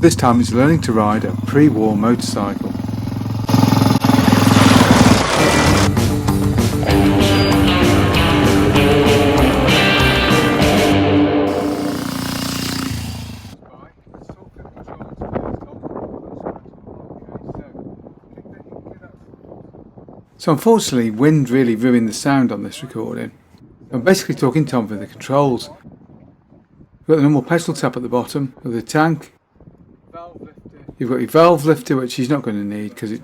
This time it's learning to ride a pre-war motorcycle. So unfortunately, wind really ruined the sound on this recording. I'm basically talking Tom for the controls. You've got the normal petrol tap at the bottom of the tank. You've got your valve lifter, which he's not going to need because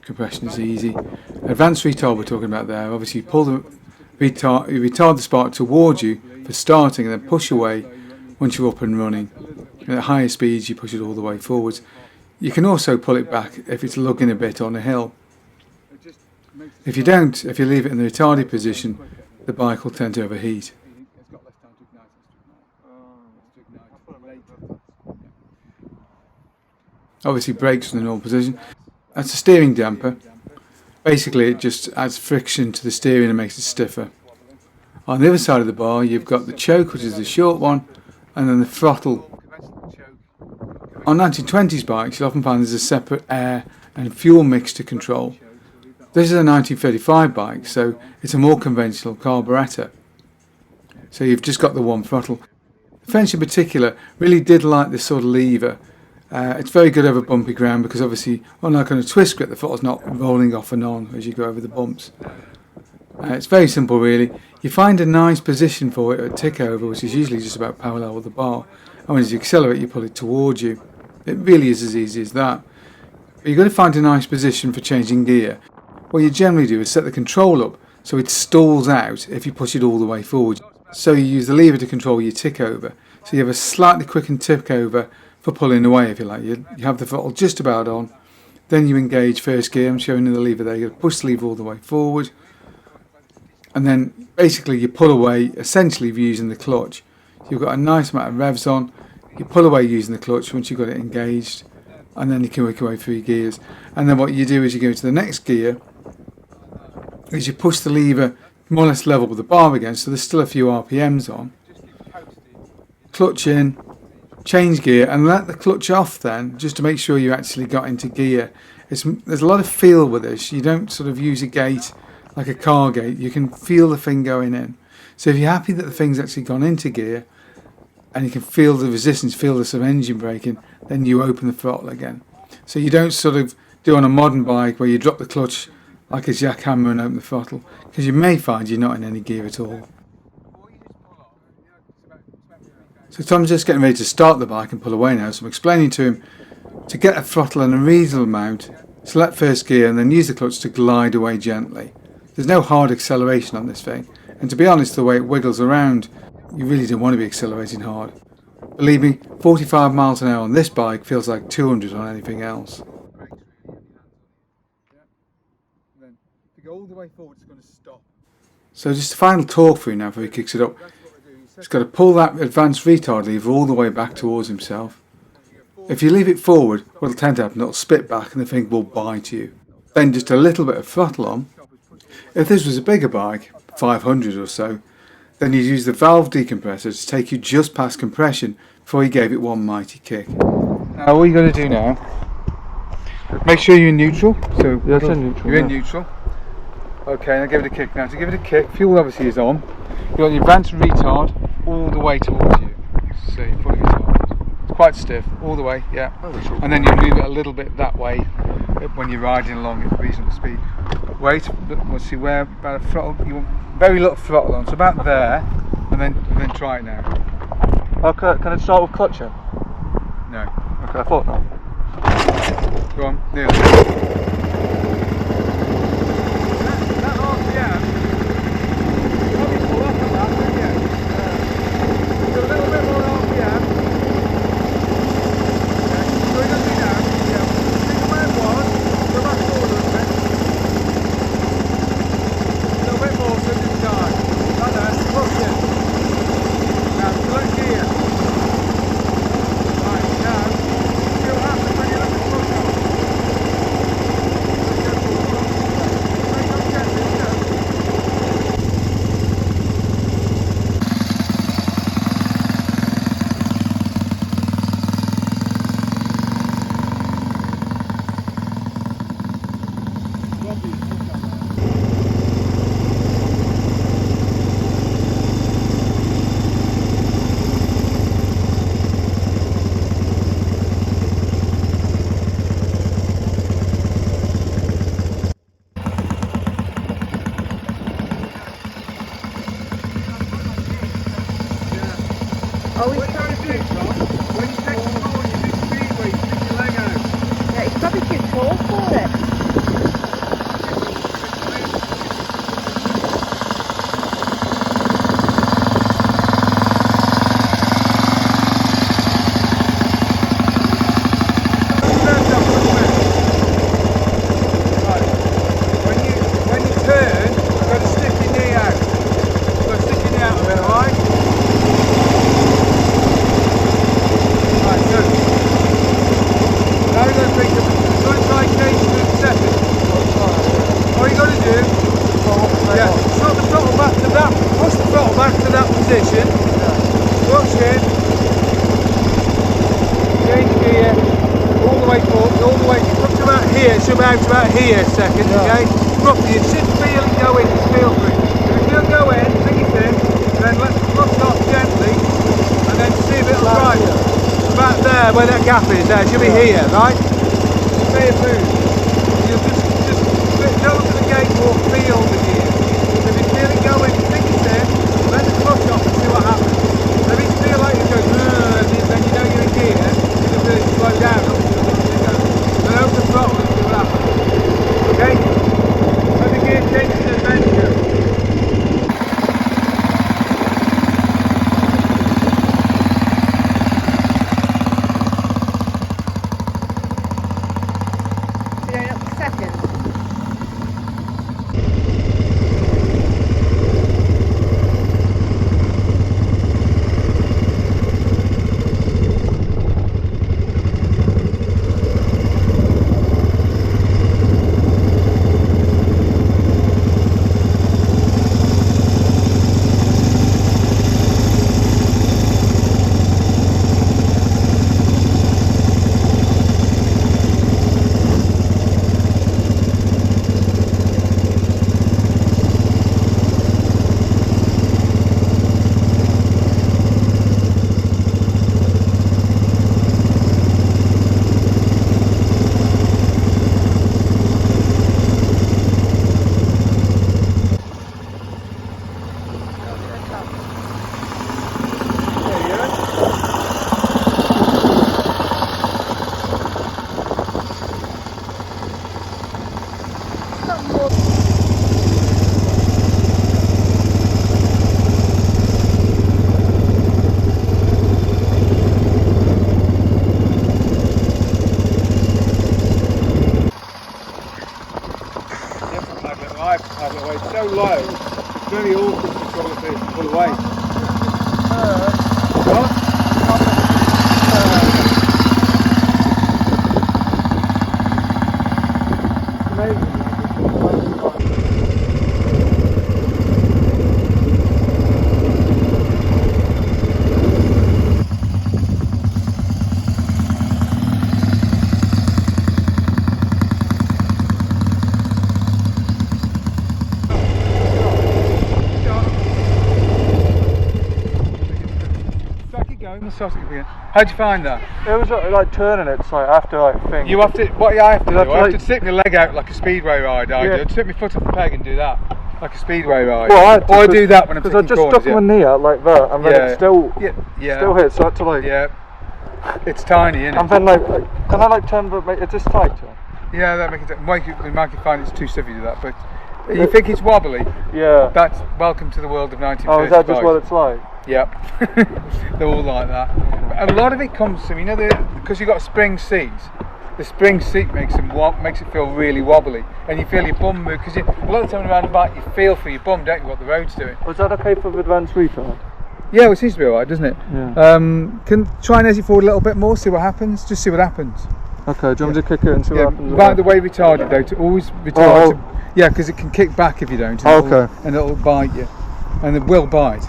compression is easy. Advanced retard we're talking about there. Obviously you pull the retard, you retard the spark towards you for starting and then push away once you're up and running. And at higher speeds you push it all the way forwards. You can also pull it back if it's lugging a bit on a hill. If you don't, if you leave it in the retarded position, the bike will tend to overheat. Obviously brakes in the normal position. That's a steering damper. Basically it just adds friction to the steering and makes it stiffer. On the other side of the bar you've got the choke, which is the short one, and then the throttle. On 1920s bikes you'll often find there's a separate air and fuel mixture control. This is a 1935 bike, so it's a more conventional carburettor. So you've just got the one throttle. The French in particular really did like this sort of lever. It's very good over bumpy ground because obviously, unlike on a twist grip, the throttle's not rolling off and on as you go over the bumps. It's very simple really. You find a nice position for it at tick over, which is usually just about parallel with the bar. And as you accelerate, you pull it towards you. It really is as easy as that. But you've got to find a nice position for changing gear. What you generally do is set the control up so it stalls out if you push it all the way forward. So you use the lever to control your tick over. So you have a slightly quickened tick over for pulling away if you like. You have the throttle just about on. Then you engage first gear. I'm showing you the lever there. You push the lever all the way forward. And then basically you pull away essentially using the clutch. You've got a nice amount of revs on. You pull away using the clutch once you've got it engaged. And then you can work your way through your gears. And then what you do is you go to the next gear. Is you push the lever more or less level with the bar again, so there's still a few RPMs on. Clutch in, change gear, and let the clutch off then, just to make sure you actually got into gear. There's a lot of feel with this. You don't sort of use a gate like a car gate. You can feel the thing going in. So if you're happy that the thing's actually gone into gear, and you can feel the resistance, feel the sort of engine braking, then you open the throttle again. So you don't sort of do on a modern bike where you drop the clutch like a jackhammer and open the throttle, because you may find you're not in any gear at all. So Tom's just getting ready to start the bike and pull away now, so I'm explaining to him to get a throttle and a reasonable amount, select first gear and then use the clutch to glide away gently. There's no hard acceleration on this thing, and to be honest the way it wiggles around, you really don't want to be accelerating hard. Believe me, 45 miles an hour on this bike feels like 200 on anything else. All the way forward, it's going to stop. So just a final talk through now before he kicks it up. He's got to pull that advanced retard lever all the way back towards himself. If you leave it forward, what'll tend to happen, it'll spit back and the thing will bite you. Then just a little bit of throttle on. If this was a bigger bike, 500 or so, then you'd use the valve decompressor to take you just past compression before you gave it one mighty kick. Now what you're going to do now, make sure you're in neutral. So yeah, neutral, you're in neutral. Okay, now give it a kick now. To give it a kick, fuel obviously is on. You've got your advanced retard all the way towards you. So you're putting it on. It's quite stiff, all the way, yeah. And then you move it a little bit that way when you're riding along at reasonable speed. Wait, let's see where, about a throttle, you want very little throttle on, so about there, and then try it now. Okay, can I start with clutch in? No. Okay, I thought that. Go on, nearly. Oh, What you got to do, Tom, when you take the ball, you do speedway, you stick your leg out. yeah, he's probably too tall for it. When you turn, you've got to stick your knee out. You've got to stick your knee out a bit, alright? Right, good. Now you're going to pick up the citation in a second. All you got to do, slot the throttle back to that, push the throttle back to that position, push in, change gear, all the way forward, all the way, up to about here, it should be out to about here second, okay? Roughly, you should feel it go in, just feel for it. If it don't go in, take it in, then let the clutch off gently, and then see if it'll drive. About there, where that gap is, there, it should be here, right? Say it move. You'll just go to the gate or feel the gear. If you feel it go in, take it in, let the clutch off and see what happens. If you feel like it goes, then you know you're in gear, you can feel it slow down. Then open the throttle and see what happens. Okay? Let the gear change to adventure. Yeah, up to second. It's so low, it's very awkward to control it to pull away. What? How'd you find that? It was like turning it, so I have to like think. You have to, what I have to do, I have like- to stick my leg out like a speedway ride. I do. I'd stick my foot off the peg and do that, like a speedway ride. Well, I had to, or I do that when I'm because I taking just corners. stuck my knee out like that, and then it still hits. So I had to like. Yeah. It's tiny, isn't it? And then like can I like turn the? It's just tight. Yeah, that makes it. Might you find it's too stiff to do that, but you think it's wobbly? Yeah. That's welcome to the world of 1935. Oh, is that just what it's like? Yep. They're all like that. But a lot of it comes from, because you've got spring seats. The spring seat makes it feel really wobbly, and you feel your bum move, because a lot of the time around the bike you feel for your bum, don't you, what the road's doing. Was that okay for advanced retard? Yeah, well, it seems to be alright, doesn't it? Yeah. Can try and edge it forward a little bit more, see what happens. Just see what happens. Okay, do you want me to kick it and see what happens? Right the way retarded though, to always retard. Yeah, because it can kick back if you don't. And it'll bite you, and it will bite.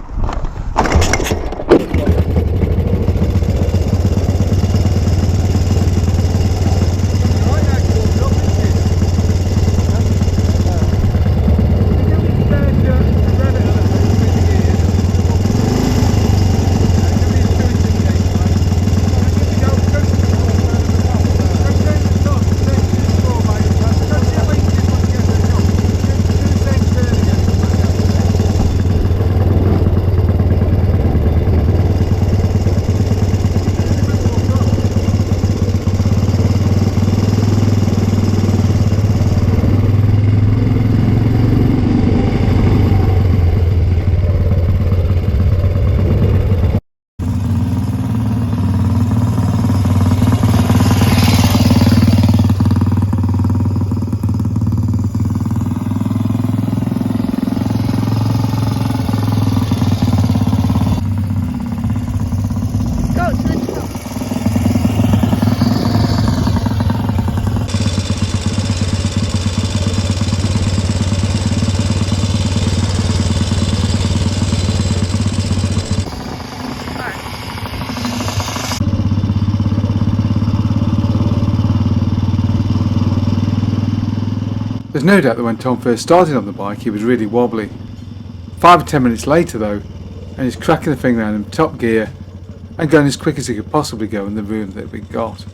There's no doubt that when Tom first started on the bike he was really wobbly. 5 or 10 minutes later though, and he's cracking the thing around in top gear and going as quick as he could possibly go in the room that we got.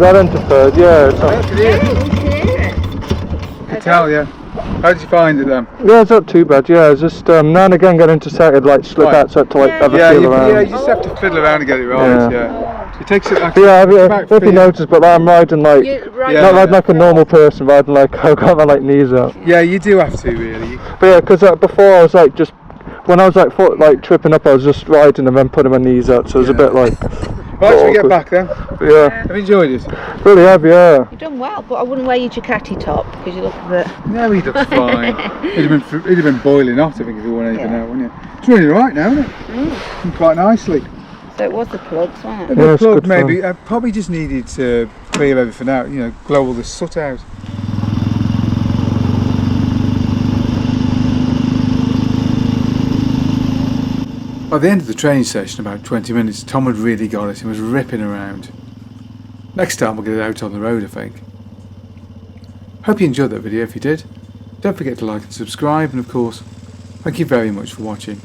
That interfered, yeah. It's I not, could hear it. I could tell, yeah. How did you find it then? yeah, it's not too bad, yeah. It's just now and again get intersected, like slip Right. out so to like have a Yeah, feel you around. just have to fiddle around to get it right, yeah. It takes it like But yeah, about if you notice, but I'm riding like, Yeah. not riding like a normal person, riding like, I've got my like knees up. Yeah, you do have to really. But yeah, because before I was like just, when I was like tripping up, I was just riding and then putting my knees up, so it was a bit like... Right, should we get back then? Yeah. Have you enjoyed it? Really have, yeah. You've done well, but I wouldn't wear your Ducati top because you look a bit... No, he looks fine. He'd have been boiling hot, I think, if he weren't even out, wouldn't he? It's running right now, isn't it? Doing quite nicely. So it was the plugs, wasn't it? Yeah, The it's plug good maybe, fun. probably just needed to clear everything out, you know, blow all the soot out. By the end of the training session, about 20 minutes, Tom had really got it and was ripping around. Next time we'll get it out on the road, I think. Hope you enjoyed that video. If you did, don't forget to like and subscribe, and of course, thank you very much for watching.